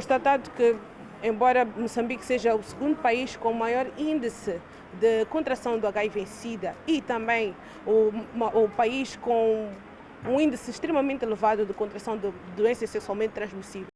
constatado que, embora Moçambique seja o segundo país com maior índice de contração do HIV/SIDA e também o país com um índice extremamente elevado de contração de doenças sexualmente transmissíveis.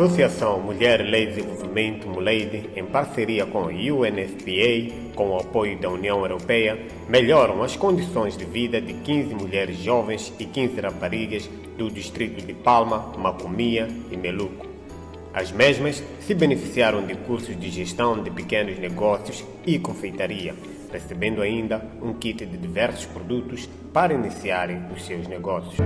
Associação Mulher, Lei e Desenvolvimento, MULEID, em parceria com a UNFPA, com o apoio da União Europeia, melhoram as condições de vida de 15 mulheres jovens e 15 raparigas do distrito de Palma, Macomia e Meluco. As mesmas se beneficiaram de cursos de gestão de pequenos negócios e confeitaria, recebendo ainda um kit de diversos produtos para iniciarem os seus negócios.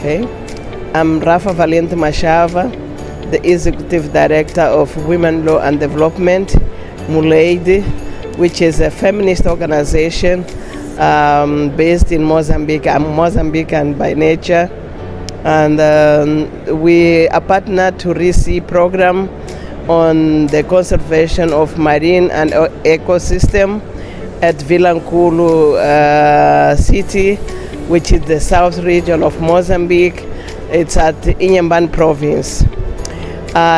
Okay. I'm Rafa Valente Machava, the Executive Director of Women Law and Development, Muleidi, which is a feminist organization based in Mozambique. I'm Mozambican by nature. And we are partnered to RISI program on the conservation of marine and ecosystem at Vilankulu city, which is the south region of Mozambique. It's at Inhambane province.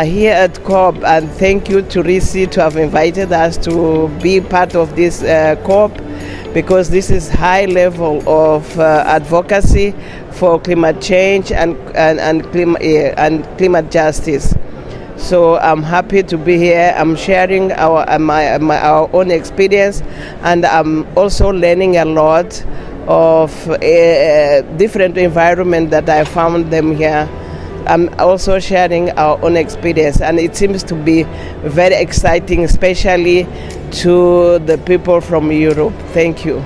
Here at COP, and thank you to RISI to have invited us to be part of this COP, because this is high level of advocacy for climate change and climate justice. So I'm happy to be here. I'm sharing our own experience, and I'm also learning a lot of different environment that I found them here. I'm also sharing our own experience, and it seems to be very exciting, especially to the people from Europe. Thank you.